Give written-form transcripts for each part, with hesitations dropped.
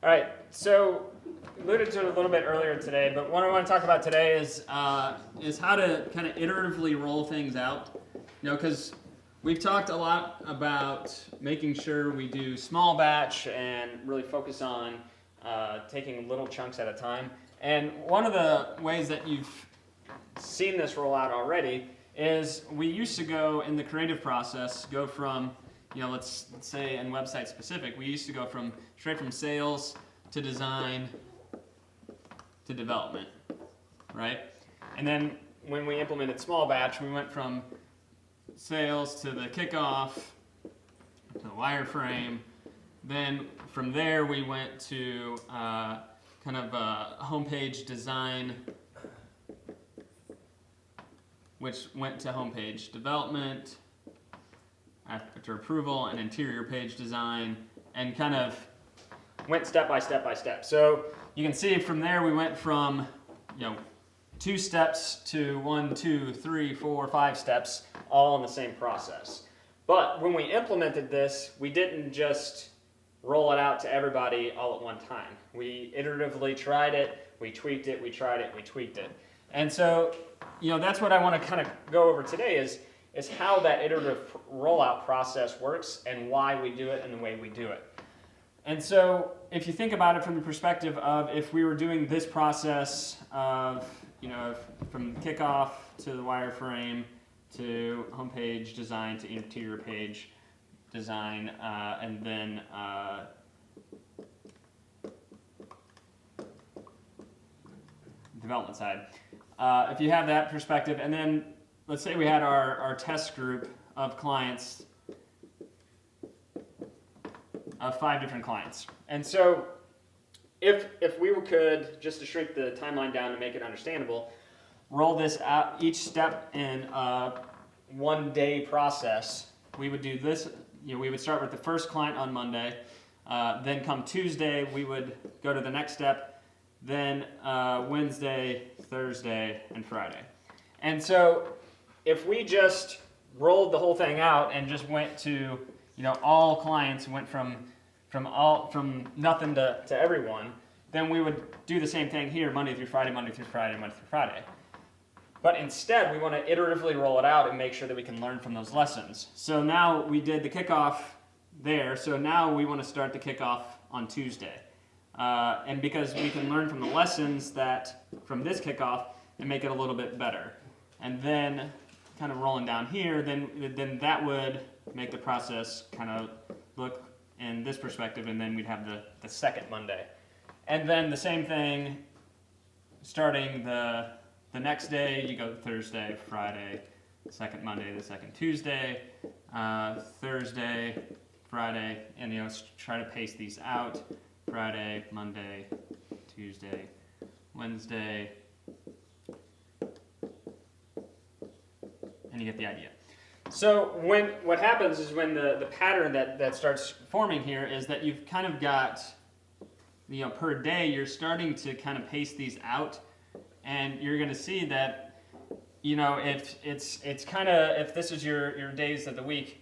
All right, so alluded to it a little bit earlier today, but what I want to talk about today is how to kind of iteratively roll things out. Because we've talked a lot about making sure we do small batch and really focus on taking little chunks at a time. And one of the ways that you've seen this roll out already is we used to go in the creative process, go from let's say in website specific, we used to go straight from sales to design to development, right? And then when we implemented small batch, we went from sales to the kickoff to the wireframe. Then from there we went to kind of a homepage design, which went to homepage development, after approval, and interior page design, and kind of went step by step by step. So you can see from there we went from 2 steps to 1, 2, 3, 4, 5 steps, all in the same process. But when we implemented this, we didn't just roll it out to everybody all at one time. We iteratively tried it, we tweaked it, we tried it, we tweaked it. And so that's what I want to kind of go over today is how that iterative rollout process works and why we do it and the way we do it. And so if you think about it from the perspective of if we were doing this process of, from kickoff to the wireframe to homepage design to interior page design, and then development side. If you have that perspective, and then let's say we had our test group of clients, of 5 different clients. And so if we could, just to shrink the timeline down to make it understandable, roll this out each step in a 1-day process, we would do this, we would start with the first client on Monday, then come Tuesday, we would go to the next step, then Wednesday, Thursday, and Friday. And so if we just rolled the whole thing out and just went to, all clients went from nothing to everyone, then we would do the same thing here, Monday through Friday, Monday through Friday, Monday through Friday. But instead, we want to iteratively roll it out and make sure that we can learn from those lessons. So now we did the kickoff there, so now we want to start the kickoff on Tuesday. And because we can learn from the lessons from this kickoff and make it a little bit better. And then kind of rolling down here, then that would make the process kind of look in this perspective, and then we'd have the second Monday. And then the same thing, starting the next day, you go Thursday, Friday, second Monday, the second Tuesday, Thursday, Friday, and try to pace these out. Friday, Monday, Tuesday, Wednesday, and you get the idea. So what happens is when the pattern that starts forming here is that you've kind of got, per day you're starting to kind of pace these out, and you're going to see that, if if this is your days of the week,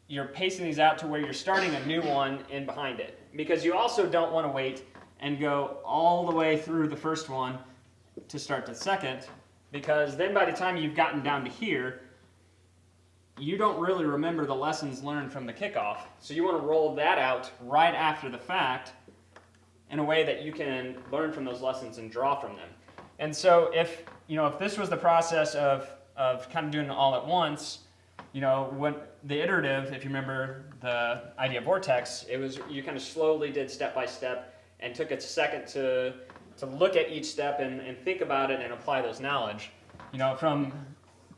you're pacing these out to where you're starting a new one in behind it. Because you also don't want to wait and go all the way through the first one to start the second, because then by the time you've gotten down to here, you don't really remember the lessons learned from the kickoff. So you want to roll that out right after the fact in a way that you can learn from those lessons and draw from them. And so if this was the process of kind of doing it all at once, when the iterative, if you remember the idea of vortex, it was you kind of slowly did step by step and took a second to look at each step and think about it and apply those knowledge. From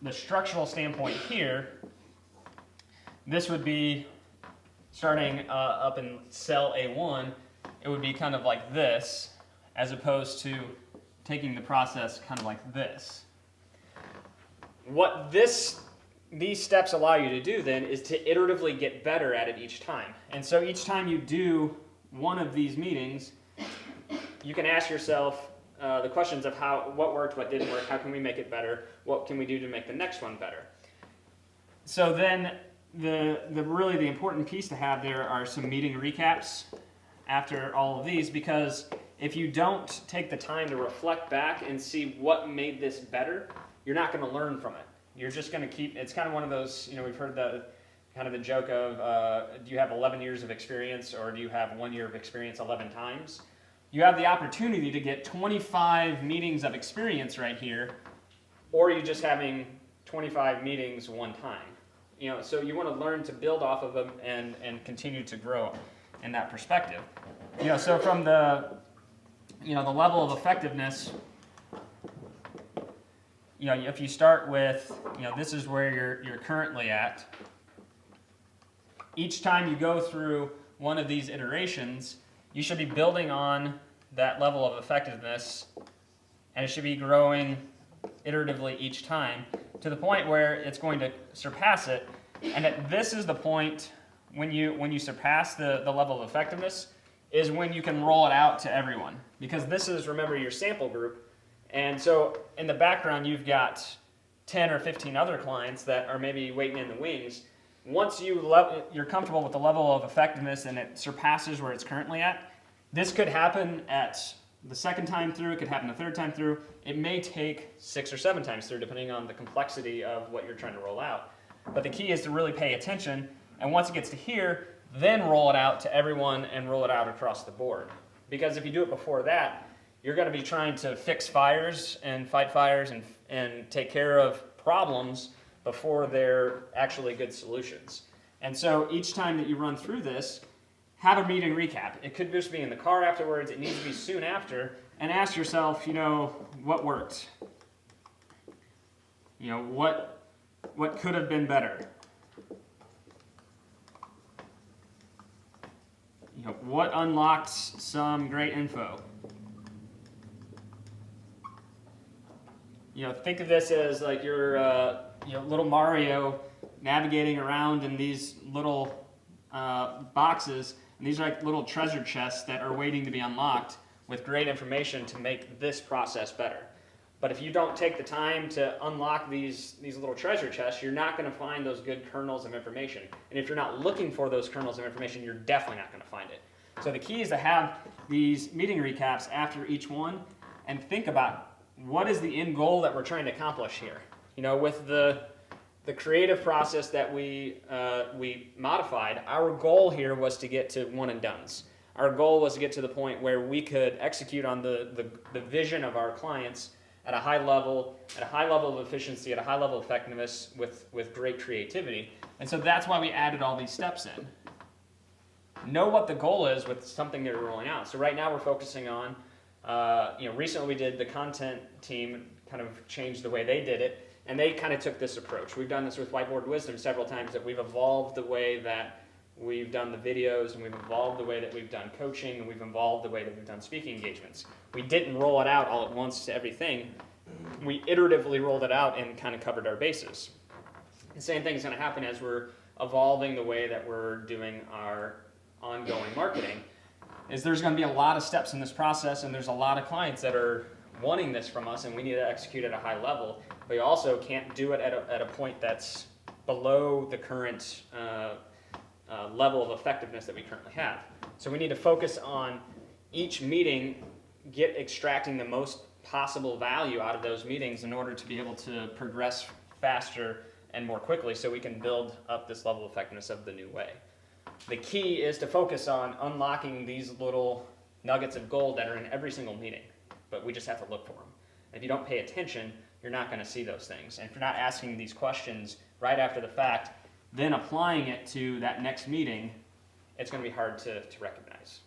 the structural standpoint here, this would be starting up in cell A1, it would be kind of like this, as opposed to taking the process kind of like this. What these steps allow you to do then is to iteratively get better at it each time. And so each time you do one of these meetings, you can ask yourself the questions of what worked, what didn't work, how can we make it better, what can we do to make the next one better. So then the important piece to have there are some meeting recaps after all of these, because if you don't take the time to reflect back and see what made this better, you're not going to learn from it. You're just going to keep, it's kind of one of those, we've heard the kind of the joke of, do you have 11 years of experience or do you have 1 year of experience 11 times? You have the opportunity to get 25 meetings of experience right here, or you're just having 25 meetings one time. So you want to learn to build off of them and continue to grow in that perspective. So from the level of effectiveness, if you start with, this is where you're currently at. Each time you go through one of these iterations, you should be building on that level of effectiveness, and it should be growing iteratively each time to the point where it's going to surpass it. And this is the point when you surpass the level of effectiveness is when you can roll it out to everyone. Because this is, remember, your sample group. And so in the background, you've got 10 or 15 other clients that are maybe waiting in the wings. Once you're comfortable with the level of effectiveness and it surpasses where it's currently at, this could happen at the second time through, it could happen the third time through. It may take 6 or 7 times through, depending on the complexity of what you're trying to roll out. But the key is to really pay attention, and once it gets to here, then roll it out to everyone and roll it out across the board. Because if you do it before that, you're going to be trying to fix fires and fight fires and take care of problems before they're actually good solutions. And so each time that you run through this, have a meeting recap. It could just be in the car afterwards. It needs to be soon after. And ask yourself, what worked? What could have been better? What unlocked some great info? Think of this as like your little Mario navigating around in these little boxes, and these are like little treasure chests that are waiting to be unlocked with great information to make this process better. But if you don't take the time to unlock these little treasure chests, you're not going to find those good kernels of information. And if you're not looking for those kernels of information, you're definitely not going to find it. So the key is to have these meeting recaps after each one and think about what is the end goal that we're trying to accomplish here. With the creative process that we modified, our goal here was to get to one and dones. Our goal was to get to the point where we could execute on the vision of our clients at a high level of efficiency, at a high level of effectiveness with great creativity. And so that's why we added all these steps in. Know what the goal is with something that you're rolling out. So right now we're focusing on, recently we did the content team kind of changed the way they did it, and they kind of took this approach. We've done this with Whiteboard Wisdom several times, that we've evolved the way that we've done the videos, and we've evolved the way that we've done coaching, and we've evolved the way that we've done speaking engagements. We didn't roll it out all at once to everything. We iteratively rolled it out and kind of covered our bases. The same thing is going to happen as we're evolving the way that we're doing our ongoing marketing. Is there's going to be a lot of steps in this process, and there's a lot of clients that are wanting this from us, and we need to execute at a high level. But you also can't do it at a point that's below the current level of effectiveness that we currently have. So we need to focus on each meeting, extracting the most possible value out of those meetings in order to be able to progress faster and more quickly, so we can build up this level of effectiveness of the new way. The key is to focus on unlocking these little nuggets of gold that are in every single meeting, but we just have to look for them. And if you don't pay attention, you're not going to see those things. And if you're not asking these questions right after the fact, then applying it to that next meeting, it's going to be hard to recognize.